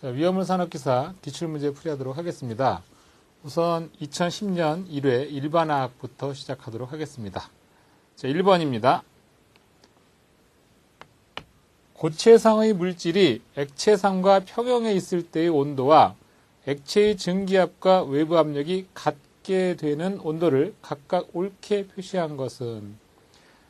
자, 위험물 산업기사 기출문제 풀이하도록 하겠습니다. 우선 2010년 1회 일반화학부터 시작하도록 하겠습니다. 자, 1번입니다. 고체상의 물질이 액체상과 평형에 있을 때의 온도와 액체의 증기압과 외부 압력이 같게 되는 온도를 각각 옳게 표시한 것은,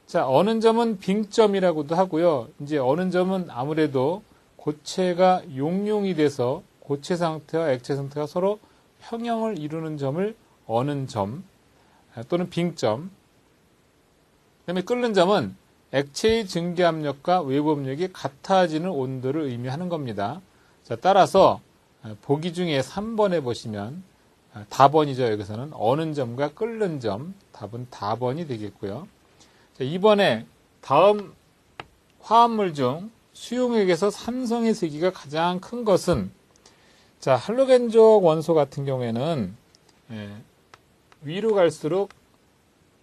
자, 어느 점은 빙점이라고도 하고요. 이제 어느 점은 아무래도 고체가 용융이 돼서 고체 상태와 액체 상태가 서로 평형을 이루는 점을 어는 점 또는 빙점. 그다음에 끓는 점은 액체의 증기압력과 외부 압력이 같아지는 온도를 의미하는 겁니다. 자, 따라서 보기 중에 3번에 보시면 다번이죠. 여기서는 어는 점과 끓는 점, 답은 다번이 되겠고요. 자, 2번에 다음 화합물 중 수용액에서 산성의 세기가 가장 큰 것은, 자, 할로겐족 원소 같은 경우에는 위로 갈수록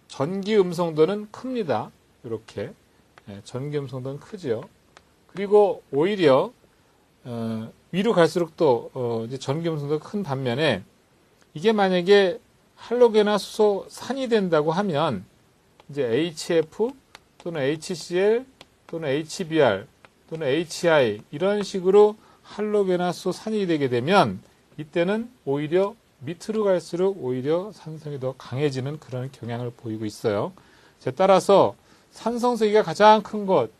전기 음성도는 큽니다. 이렇게 전기 음성도는 크죠. 그리고 오히려 위로 갈수록 또 이제 전기 음성도가 큰 반면에, 이게 만약에 할로겐화 수소 산이 된다고 하면 이제 HF 또는 HCl 또는 HBr 또는 HI 이런 식으로 할로겐화 수소 산이 되게 되면, 이때는 오히려 밑으로 갈수록 오히려 산성이 더 강해지는 그런 경향을 보이고 있어요. 따라서 산성세기가 가장 큰 것,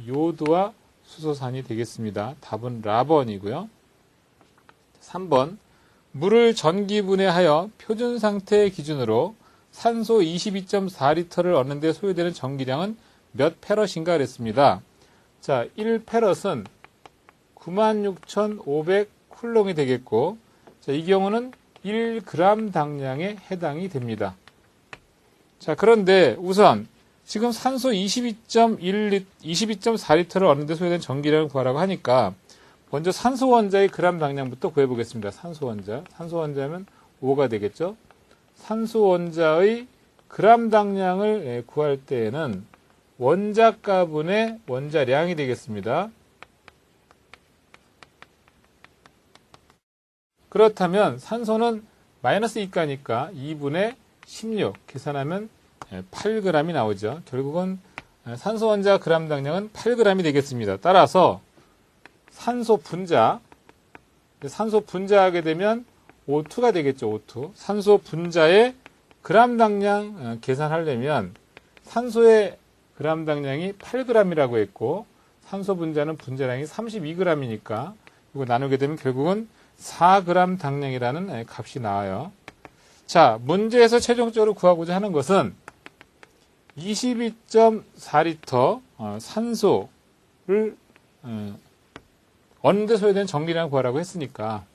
요드와 수소산이 되겠습니다. 답은 라번이고요. 3번, 물을 전기분해하여 표준 상태 기준으로 산소 22.4리터를 얻는 데 소요되는 전기량은 몇 페럿인가 그랬습니다. 자, 1페럿은 96,500쿨롱이 되겠고, 자, 이 경우는 1g 당량에 해당이 됩니다. 자, 그런데 우선 지금 산소 22.4리터를 얻는 데 소요된 전기량을 구하라고 하니까 먼저 산소 원자의 그람 당량부터 구해보겠습니다. 산소 원자면 5가 되겠죠. 산소 원자의 그람 당량을 구할 때에는 원자가분의 원자량이 되겠습니다. 그렇다면 산소는 마이너스 2가니까 2분의 16 계산하면 8g이 나오죠. 결국은 산소 원자 그람 당량은 8g이 되겠습니다. 따라서 산소 분자하게 되면 O2가 되겠죠. O2. 산소 분자의 그람 당량 계산하려면 산소의 그람 당량이 8g이라고 했고, 산소 분자는 분자량이 32g이니까 이거 나누게 되면 결국은 4g 당량이라는 값이 나와요. 자, 문제에서 최종적으로 구하고자 하는 것은 22.4리터 산소를 얻는 데 소요되는 전기량을 구하라고 했으니까,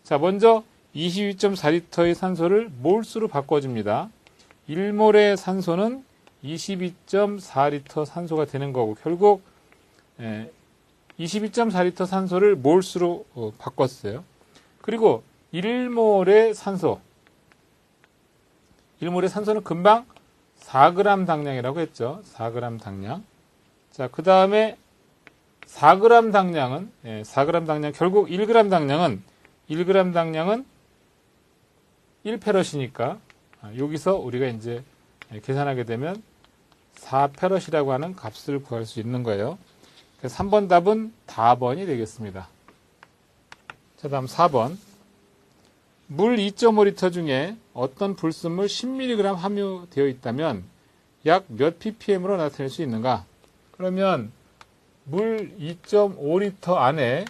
자, 먼저 22.4리터의 산소를 몰수로 바꿔줍니다. 1몰의 산소는 22.4리터 산소가 되는 거고, 결국 22.4리터 산소를 몰수로 바꿨어요. 그리고 1몰의 산소는 금방 4g 당량이라고 했죠. 4g 당량. 자, 그 다음에 4g 당량은, 4g 당량, 결국 1g 당량은 1페럿이니까, 여기서 우리가 이제 계산하게 되면 4페럿이라고 하는 값을 구할 수 있는 거예요. 그래서 3번 답은 다번이 되겠습니다. 자, 다음 4번. 물 2.5리터 중에 어떤 불순물 10mg 함유되어 있다면 약 몇 ppm으로 나타낼 수 있는가? 그러면 물 2.5리터 안에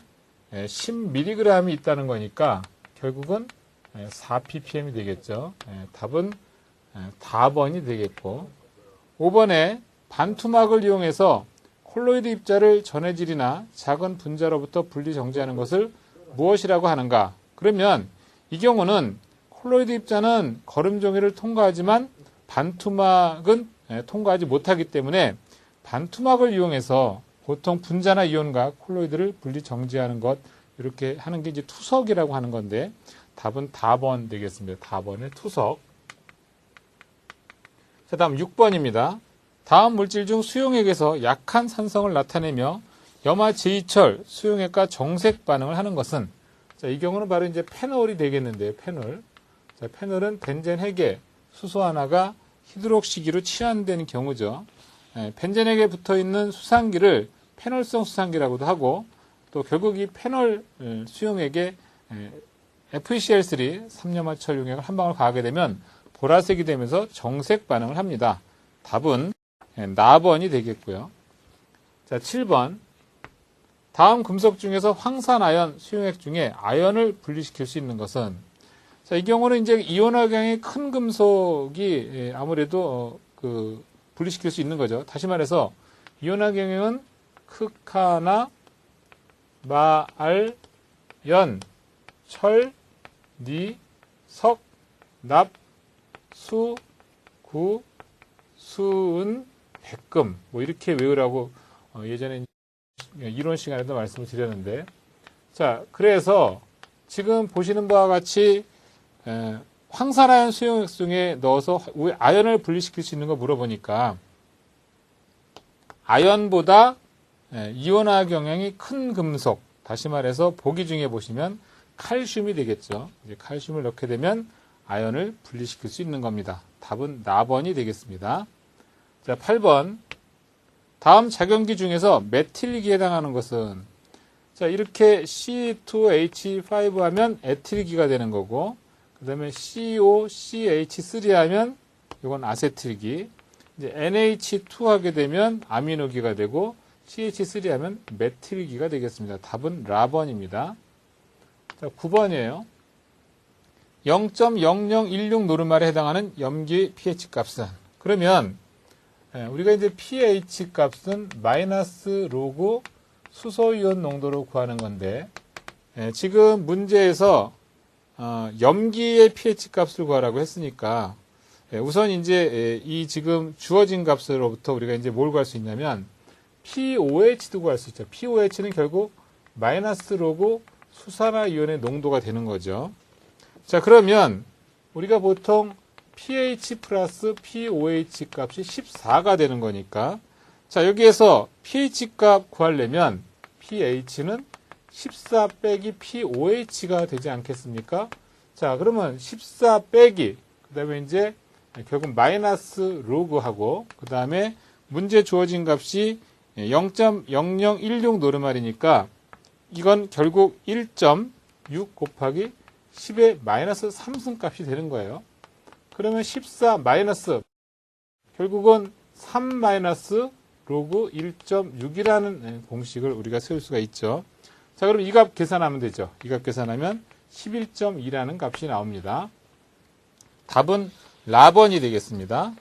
10mg이 있다는 거니까 결국은 4ppm이 되겠죠. 답은 다번이 되겠고, 5번에 반투막을 이용해서 콜로이드 입자를 전해질이나 작은 분자로부터 분리 정지하는 것을 무엇이라고 하는가? 그러면 이 경우는 콜로이드 입자는 거름 종이를 통과하지만 반투막은 통과하지 못하기 때문에 반투막을 이용해서 보통 분자나 이온과 콜로이드를 분리 정지하는 것, 이렇게 하는 게 이제 투석이라고 하는 건데, 답은 다번 되겠습니다. 다번의 투석. 자, 다음 6번입니다. 다음 물질 중 수용액에서 약한 산성을 나타내며 염화 제이철 수용액과 정색 반응을 하는 것은, 자, 이 경우는 바로 이제 페놀이 되겠는데요. 페놀. 자, 페놀은 벤젠핵에 수소 하나가 히드록시기로 치환된 경우죠. 벤젠핵에 붙어 있는 수산기를 페놀성 수산기라고도 하고, 또 결국 이 페놀 수용액에 FeCl3 삼염화철 용액을 한 방울 가하게 되면 보라색이 되면서 정색 반응을 합니다. 답은 나번이 되겠고요. 자, 7번. 다음 금속 중에서 황산아연 수용액 중에 아연을 분리시킬 수 있는 것은, 자, 이 경우는 이제 이온화경이 큰 금속이 아무래도 분리시킬 수 있는 거죠. 다시 말해서 이온화경은 흑화나 마알, 연, 철, 니, 석, 납, 수, 구, 수은, 백금 뭐 이렇게 외우라고 예전에 이론 시간에도 말씀을 드렸는데, 자, 그래서 지금 보시는 바와 같이 황산아연 수용액 중에 넣어서 아연을 분리시킬 수 있는 거 물어보니까 아연보다 이온화 경향이 큰 금속, 다시 말해서 보기 중에 보시면 칼슘이 되겠죠. 이제 칼슘을 넣게 되면 아연을 분리시킬 수 있는 겁니다. 답은 나번이 되겠습니다. 자, 8번. 다음 작용기 중에서 메틸기에 해당하는 것은, 자, 이렇게 C2H5 하면 에틸기가 되는 거고, 그 다음에 COCH3 하면 이건 아세틸기, 이제 NH2 하게 되면 아미노기가 되고, CH3 하면 메틸기가 되겠습니다. 답은 라번입니다. 자, 9번이에요. 0.0016 노르말에 해당하는 염기 pH 값은, 그러면 우리가 이제 pH 값은 마이너스 로그 수소이온 농도로 구하는 건데, 지금 문제에서 염기의 pH 값을 구하라고 했으니까, 우선 이제 이 지금 주어진 값으로부터 우리가 이제 뭘 구할 수 있냐면 POH도 구할 수 있죠. POH는 결국 마이너스 로그 수산화이온의 농도가 되는 거죠. 자, 그러면 우리가 보통 pH 플러스 POH 값이 14가 되는 거니까, 자, 여기에서 pH 값 구하려면 pH는 14 빼기 POH가 되지 않겠습니까? 자, 그러면 14 빼기, 그 다음에 이제 결국 마이너스 로그하고, 그 다음에 문제 주어진 값이 0.0016 노르말이니까 이건 결국 1.6 곱하기 10의 마이너스 3승 값이 되는 거예요. 그러면 14 마이너스 결국은 3 마이너스 로그 1.6이라는 공식을 우리가 세울 수가 있죠. 자, 그럼 이 값 계산하면 되죠. 이 값 계산하면 11.2라는 값이 나옵니다. 답은 라번이 되겠습니다.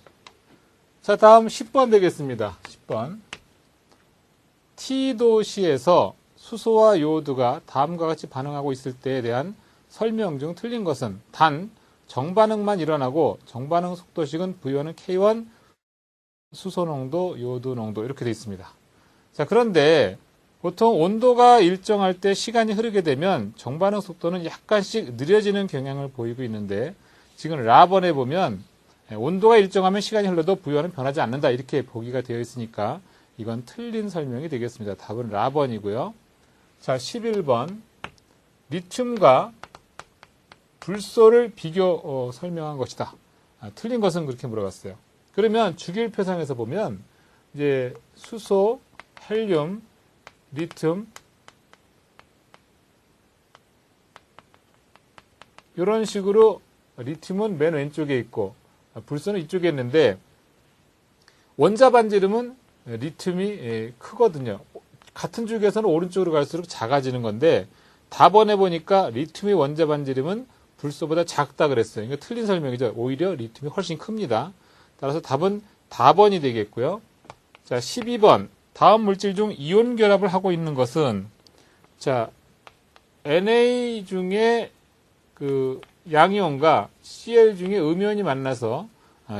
자, 다음 10번 되겠습니다. 10번. T도시에서 수소와 요오드가 다음과 같이 반응하고 있을 때에 대한 설명 중 틀린 것은 단 정반응만 일어나고 정반응 속도식은 V원은 K1 수소 농도, 요오드 농도 이렇게 되어 있습니다. 자, 그런데 보통 온도가 일정할 때 시간이 흐르게 되면 정반응 속도는 약간씩 느려지는 경향을 보이고 있는데, 지금 라번에 보면 온도가 일정하면 시간이 흘러도 V원은 변하지 않는다 이렇게 보기가 되어 있으니까 이건 틀린 설명이 되겠습니다. 답은 라번이고요. 자, 11번. 리튬과 불소를 비교 설명한 것이다. 틀린 것은 그렇게 물어봤어요. 그러면 주기율표상에서 보면 이제 수소, 헬륨, 리튬 이런 식으로 리튬은 맨 왼쪽에 있고 불소는 이쪽에 있는데, 원자 반지름은 리튬이 크거든요. 같은 줄기에서는 오른쪽으로 갈수록 작아지는 건데, 답원에 보니까 리튬의 원자 반지름은 불소보다 작다 그랬어요. 이거 틀린 설명이죠. 오히려 리튬이 훨씬 큽니다. 따라서 답은 답원이 되겠고요. 자, 12번. 다음 물질 중 이온 결합을 하고 있는 것은, 자, Na 중에 그 양이온과 Cl 중에 음이온이 만나서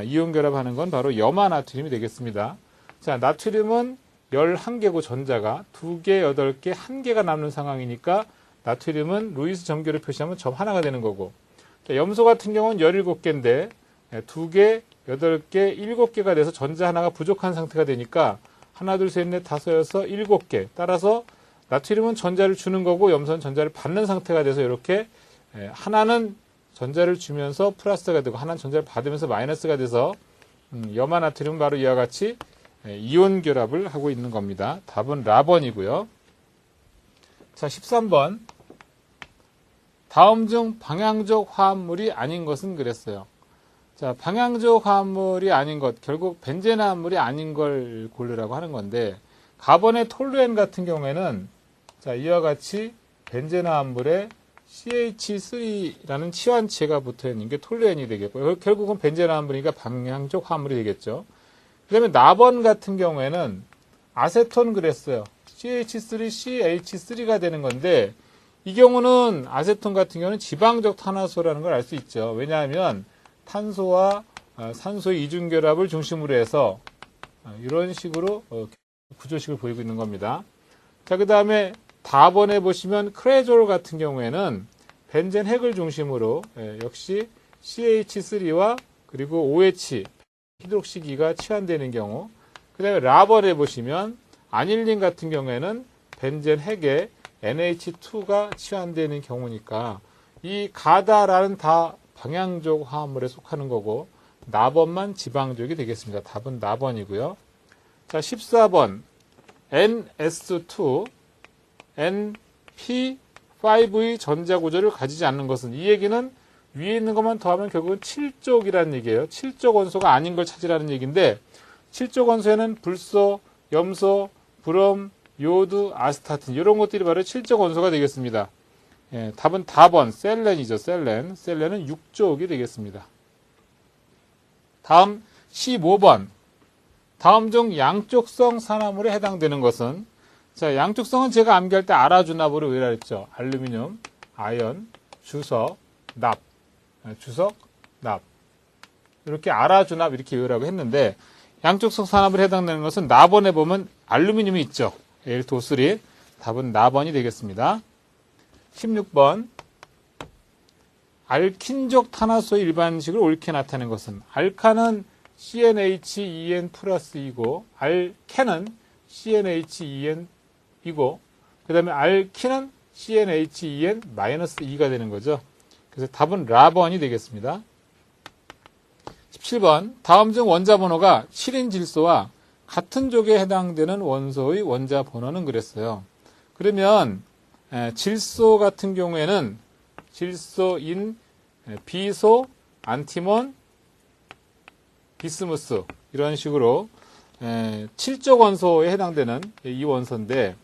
이온 결합하는 건 바로 염화 나트륨이 되겠습니다. 자, 나트륨은 11개고 전자가 2개, 8개, 1개가 남는 상황이니까 나트륨은 루이스 점결을 표시하면 점 하나가 되는 거고, 자, 염소 같은 경우는 17개인데 2개, 8개, 7개가 돼서 전자 하나가 부족한 상태가 되니까 하나, 둘, 셋, 넷, 다섯, 여섯, 7개. 따라서 나트륨은 전자를 주는 거고 염소는 전자를 받는 상태가 돼서 이렇게 하나는 전자를 주면서 플러스가 되고 하나는 전자를 받으면서 마이너스가 돼서 염화 나트륨은 바로 이와 같이 이온 결합을 하고 있는 겁니다. 답은 라번이고요. 자, 13번. 다음 중 방향적 화합물이 아닌 것은 그랬어요. 자, 방향적 화합물이 아닌 것, 결국 벤젠 화합물이 아닌 걸 고르라고 하는 건데, 가번의 톨루엔 같은 경우에는 자, 이와 같이 벤젠 화합물에 CH3라는 치환체가 붙어 있는 게 톨루엔이 되겠고요. 결국은 벤젠 화합물이니까 방향적 화합물이 되겠죠. 그 다음에 나번 같은 경우에는 아세톤 그랬어요. CH3CH3가 되는 건데, 이 경우는 아세톤 같은 경우는 지방적 탄화소라는 걸 알 수 있죠. 왜냐하면 탄소와 산소의 이중결합을 중심으로 해서 이런 식으로 구조식을 보이고 있는 겁니다. 자, 그 다음에 다번에 보시면 크레졸 같은 경우에는 벤젠 핵을 중심으로 역시 CH3와 그리고 OH 히드록시기가 치환되는 경우, 그 다음에 라번에 보시면 아닐린 같은 경우에는 벤젠 핵에 NH2가 치환되는 경우니까 이 가다라는 다 방향적 화합물에 속하는 거고 나번만 지방적이 되겠습니다. 답은 나번이고요. 자, 14번 NS2 NP5의 전자구조를 가지지 않는 것은, 이 얘기는 위에 있는 것만 더하면 결국은 7족이라는 얘기예요. 7족 원소가 아닌 걸 찾으라는 얘기인데, 7족 원소에는 불소, 염소, 브롬, 요오드, 아스타틴 이런 것들이 바로 7족 원소가 되겠습니다. 예, 답은 다번 셀렌이죠. 셀렌은 6족이 되겠습니다. 다음 15번. 다음 중 양쪽성 산화물에 해당되는 것은, 자, 양쪽성은 제가 암기할 때 아라주납으로 외라했죠. 알루미늄, 아연, 주석, 납, 이렇게 아라주납 이렇게 외우라고 했는데, 양쪽성 산화물에 해당되는 것은 나번에 보면 알루미늄이 있죠. L2O3. 답은 나번이 되겠습니다. 16번. 알킨족 탄화소의 일반식을 옳게 나타낸 것은, 알카는 CnHen 플러스이고 알케는 CnHen 이고, 그 다음에 알키는 CnHen 마이너스 2가 되는 거죠. 그래서 답은 라번이 되겠습니다. 17번. 다음 중 원자 번호가 7인 질소와 같은 족에 해당되는 원소의 원자 번호는 그랬어요. 그러면 질소 같은 경우에는 질소인 비소, 안티몬, 비스무스 이런 식으로 7족 원소에 해당되는 이 원소인데,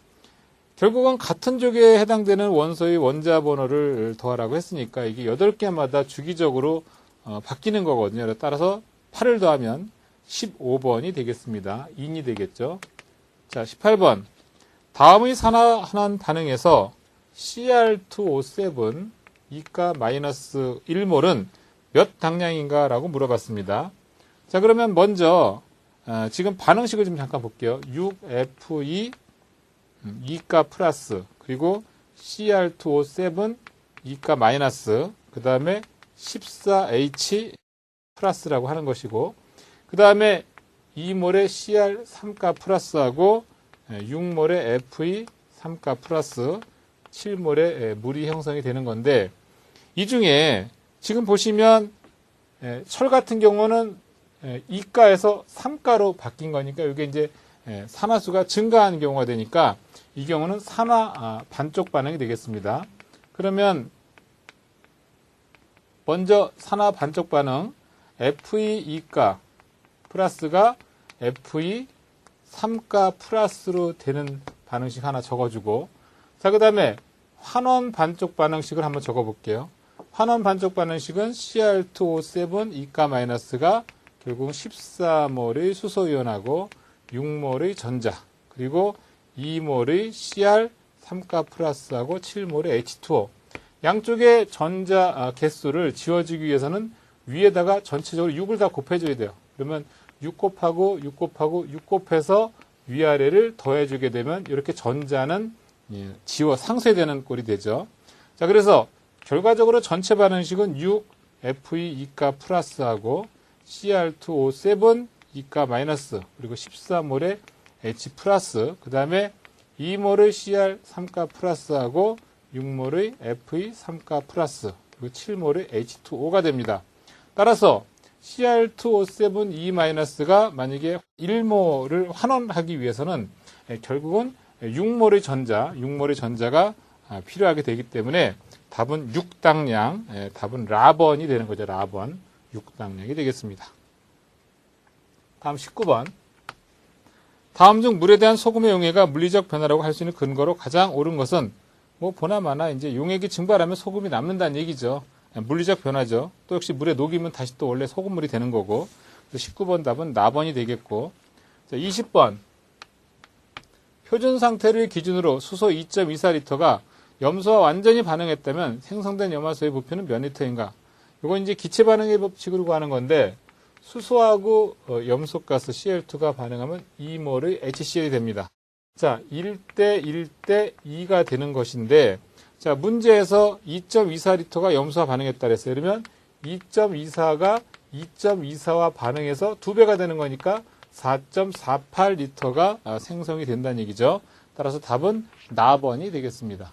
결국은 같은 족에 해당되는 원소의 원자 번호를 더하라고 했으니까 이게 8개마다 주기적으로 바뀌는 거거든요. 따라서 8을 더하면 15번이 되겠습니다. 2인이 되겠죠. 자, 18번. 다음의 산화환원 반응에서 Cr2O7 2가 마이너스 1몰은 몇 당량인가 라고 물어봤습니다. 자, 그러면 먼저 지금 반응식을 좀 잠깐 볼게요. 6Fe 2가 플러스, 그리고 Cr2O7 2가 마이너스, 그 다음에 14H 플러스라고 하는 것이고, 그 다음에 2몰의 Cr 3가 플러스하고 6몰의 Fe 3가 플러스 7몰의 물이 형성이 되는 건데, 이 중에 지금 보시면 철 같은 경우는 2가에서 3가로 바뀐 거니까 이게 이제 산화수가 증가하는 경우가 되니까 이 경우는 산화 반쪽 반응이 되겠습니다. 그러면 먼저 산화 반쪽 반응 Fe 2가 플러스가 Fe 3가 플러스로 되는 반응식 하나 적어주고, 자, 그 다음에 환원 반쪽 반응식을 한번 적어볼게요. 환원 반쪽 반응식은 Cr2O7 2가 마이너스가 결국 14몰의 수소이온하고 6몰의 전자, 그리고 2몰의 Cr 3가 플러스하고 7몰의 H2O. 양쪽의 전자 개수를 지워주기 위해서는 위에다가 전체적으로 6을 다 곱해줘야 돼요. 그러면 6 곱하고 6 곱하고 6 곱해서 위아래를 더해주게 되면 이렇게 전자는 상쇄되는 꼴이 되죠. 자, 그래서 결과적으로 전체 반응식은 6 Fe 2가 플러스하고 Cr2O7 2가 마이너스, 그리고 14몰의 H 플러스, 그 다음에 2몰의 CR3가 플러스하고 6몰의 FE3가 플러스 그리고 7몰의 H2O가 됩니다. 따라서 Cr2O7E-가 만약에 1몰을 환원하기 위해서는 결국은 6몰의 전자가 필요하게 되기 때문에 답은 6당량, 답은 라번이 되는 거죠. 라번, 6당량이 되겠습니다. 다음 19번. 다음 중 물에 대한 소금의 용해가 물리적 변화라고 할 수 있는 근거로 가장 옳은 것은 뭐 보나마나 이제 용액이 증발하면 소금이 남는다는 얘기죠. 물리적 변화죠. 또 역시 물에 녹이면 다시 또 원래 소금물이 되는 거고. 19번 답은 나번이 되겠고. 자, 20번. 표준 상태를 기준으로 수소 2.24리터가 염소와 완전히 반응했다면 생성된 염화소의 부피는 몇 리터인가? 이건 이제 기체 반응의 법칙으로 구하는 건데 수소하고 염소가스 Cl2가 반응하면 2몰의 HCl이 됩니다. 자, 1대 1대 2가 되는 것인데 자, 문제에서 2.24리터가 염소와 반응했다 그랬어요. 그러면 2.24가 2.24와 반응해서 2배가 되는 거니까 4.48리터가 생성이 된다는 얘기죠. 따라서 답은 나번이 되겠습니다.